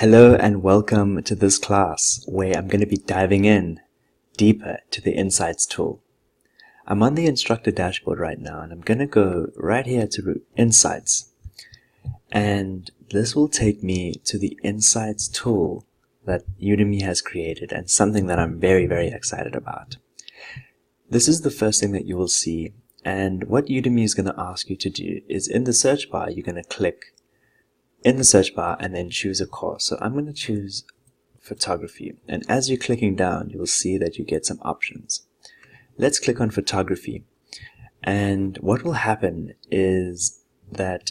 Hello and welcome to this class where I'm going to be diving in deeper to the Insights tool. I'm on the instructor dashboard right now and I'm going to go right here to Insights, and this will take me to the Insights tool that Udemy has created and something that I'm very excited about. This is the first thing that you will see, and what Udemy is going to ask you to do is in the search bar you're going to click in the search bar and then choose a course. So I'm going to choose photography, and as you're clicking down you will see that you get some options. Let's click on photography, and what will happen is that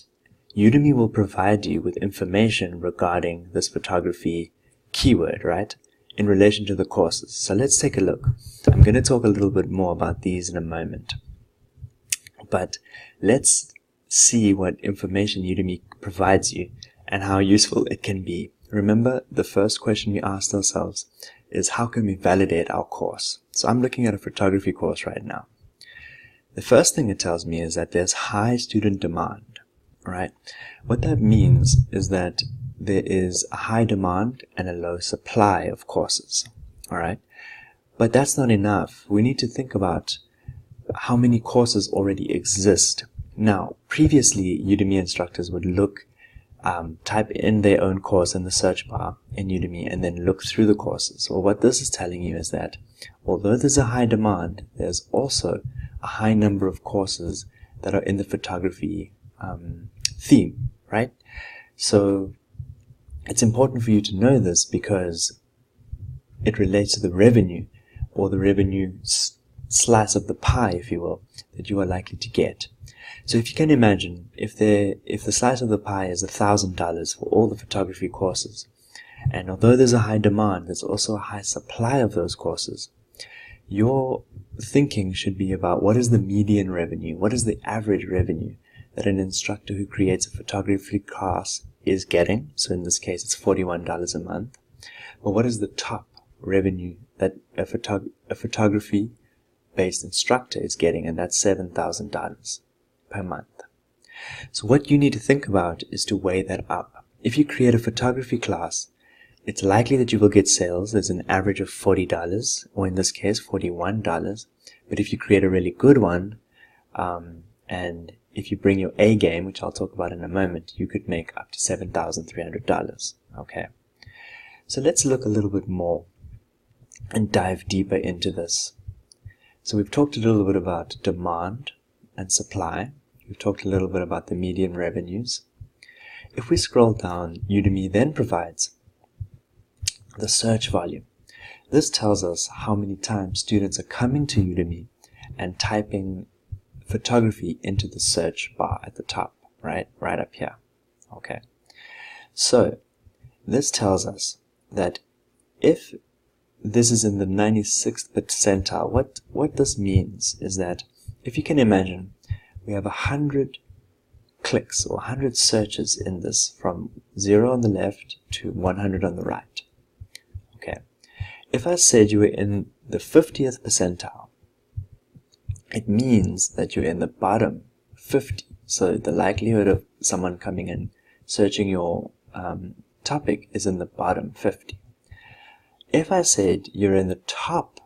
Udemy will provide you with information regarding this photography keyword, right, in relation to the courses. So let's take a look. I'm going to talk a little bit more about these in a moment, but let's see what information Udemy provides you and how useful it can be. Remember, the first question we asked ourselves is how can we validate our course? So I'm looking at a photography course right now. The first thing it tells me is that there's high student demand, right? What that means is that there is a high demand and a low supply of courses, all right? But that's not enough. We need to think about how many courses already exist. Now, previously, Udemy instructors would type in their own course in the search bar in Udemy and then look through the courses. Well, what this is telling you is that although there's a high demand, there's also a high number of courses that are in the photography theme, right? So it's important for you to know this because it relates to the revenue, or the revenue slice of the pie, if you will, that you are likely to get. So if you can imagine, if the slice of the pie is $1,000 for all the photography courses, and although there's a high demand, there's also a high supply of those courses, your thinking should be about what is the median revenue, what is the average revenue that an instructor who creates a photography class is getting. So in this case, it's $41 a month. But what is the top revenue that a photography-based instructor is getting? And that's $7,000 per month. So what you need to think about is to weigh that up. If you create a photography class, it's likely that you will get sales. There's an average of $40, or in this case $41. But if you create a really good one, and if you bring your A game, which I'll talk about in a moment, you could make up to $7,300. Okay, so let's look a little bit more and dive deeper into this. So we've talked a little bit about demand and supply. We've talked a little bit about the median revenues. If we scroll down, Udemy then provides the search volume. This tells us how many times students are coming to Udemy and typing photography into the search bar at the top, right up here. Okay, so this tells us that if this is in the 96th percentile, what this means is that if you can imagine, we have 100 clicks or 100 searches in this, from 0 on the left to 100 on the right. Okay, if I said you were in the 50th percentile, it means that you're in the bottom 50. So the likelihood of someone coming and searching your topic is in the bottom 50. If I said you're in the top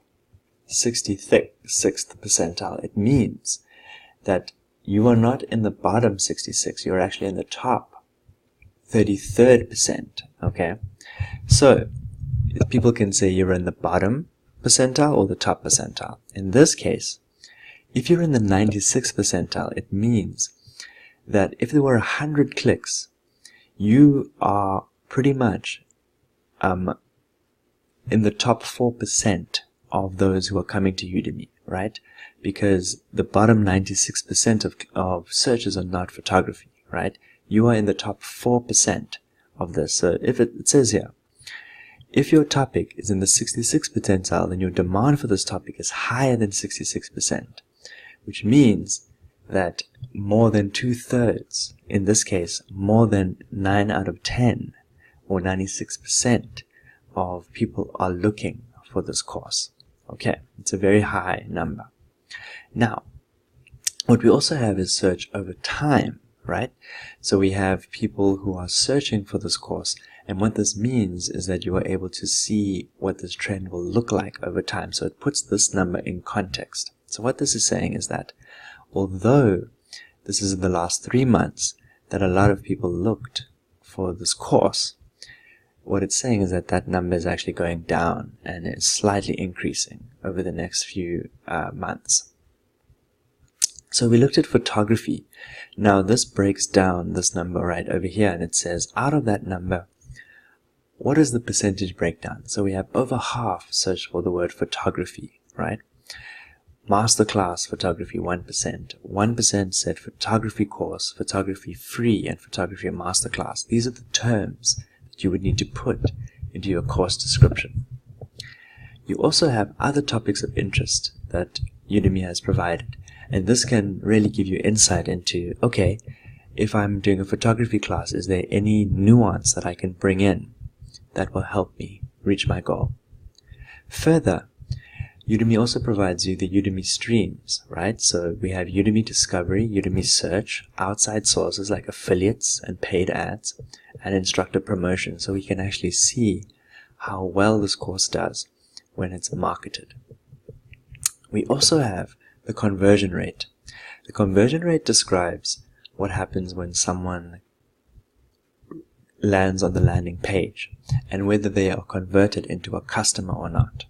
66th percentile, it means that you are not in the bottom 66, you're actually in the top 33rd percent. Okay, so people can say you're in the bottom percentile or the top percentile. In this case, if you're in the 96th percentile, it means that if there were 100 clicks, you are pretty much in the top 4% of those who are coming to Udemy, right? Because the bottom 96% of searches are not photography, right? You are in the top 4% of this. So if it says here, if your topic is in the 66th percentile, then your demand for this topic is higher than 66%, which means that more than 2/3, in this case, more than 9 out of 10, or 96% of people are looking for this course. Okay, it's a very high number. Now, what we also have is search over time, right? So we have people who are searching for this course And what this means is that you are able to see what this trend will look like over time. So it puts this number in context. So what this is saying is that although this is in the last 3 months that a lot of people looked for this course, what it's saying is that that number is actually going down and is slightly increasing over the next few months. So we looked at photography. Now this breaks down this number right over here, and it says out of that number, what is the percentage breakdown? So we have over half searched for the word photography, right? Masterclass photography 1%. 1% said photography course, photography free, and photography masterclass. These are the terms that you would need to put into your course description. You also have other topics of interest that Udemy has provided, and this can really give you insight into, okay, if I'm doing a photography class, is there any nuance that I can bring in that will help me reach my goal? Further, Udemy also provides you the Udemy streams, right? So we have Udemy Discovery, Udemy Search, outside sources like affiliates and paid ads, and instructor promotion, so we can actually see how well this course does when it's marketed. We also have the conversion rate. The conversion rate describes what happens when someone lands on the landing page and whether they are converted into a customer or not.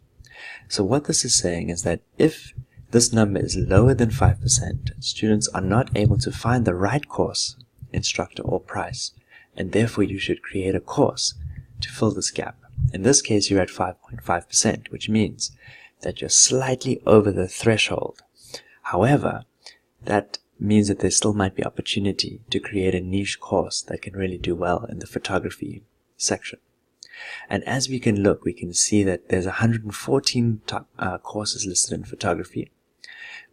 So what this is saying is that if this number is lower than 5%, students are not able to find the right course, instructor, or price, and therefore you should create a course to fill this gap. In this case, you're at 5.5%, which means that you're slightly over the threshold. However, that means that there still might be opportunity to create a niche course that can really do well in the photography section. And as we can look, we can see that there's 114 courses listed in photography.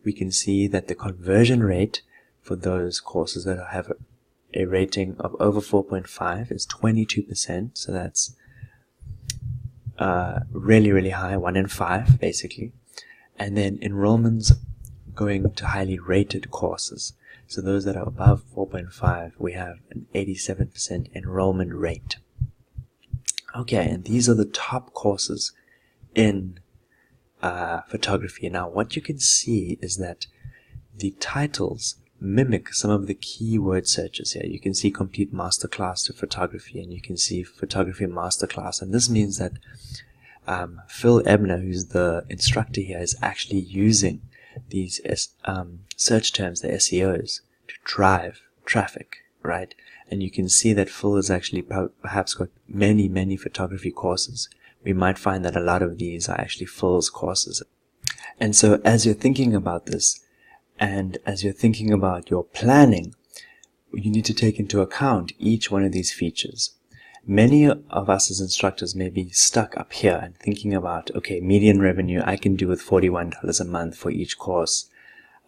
We can see that the conversion rate for those courses that have a rating of over 4.5 is 22%. So that's really, really high, 1 in 5 basically. And then enrollments going to highly rated courses. So those that are above 4.5, we have an 87% enrollment rate. Okay, and these are the top courses in photography. Now, what you can see is that the titles mimic some of the keyword searches here. You can see complete masterclass to photography, and you can see photography masterclass. And this means that Phil Ebner, who's the instructor here, is actually using these search terms, the SEOs, to drive traffic, right? And you can see that Phil has actually perhaps got many photography courses. We might find that a lot of these are actually Phil's courses. And so as you're thinking about this, and as you're thinking about your planning, you need to take into account each one of these features. Many of us as instructors may be stuck up here and thinking about, okay, median revenue I can do with $41 a month for each course.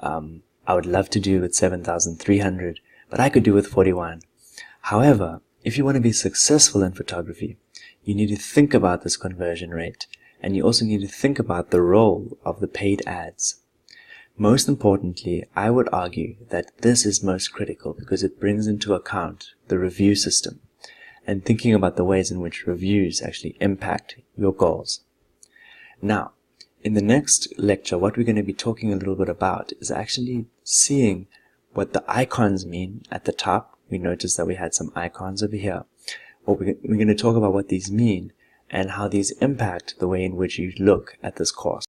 I would love to do with $7,300, but I could do with $41. However, if you want to be successful in photography, you need to think about this conversion rate, and you also need to think about the role of the paid ads. Most importantly, I would argue that this is most critical because it brings into account the review system and thinking about the ways in which reviews actually impact your goals. Now, in the next lecture, what we're going to be talking a little bit about is actually seeing what the icons mean at the top. We noticed that we had some icons over here. Well, we're going to talk about what these mean and how these impact the way in which you look at this course.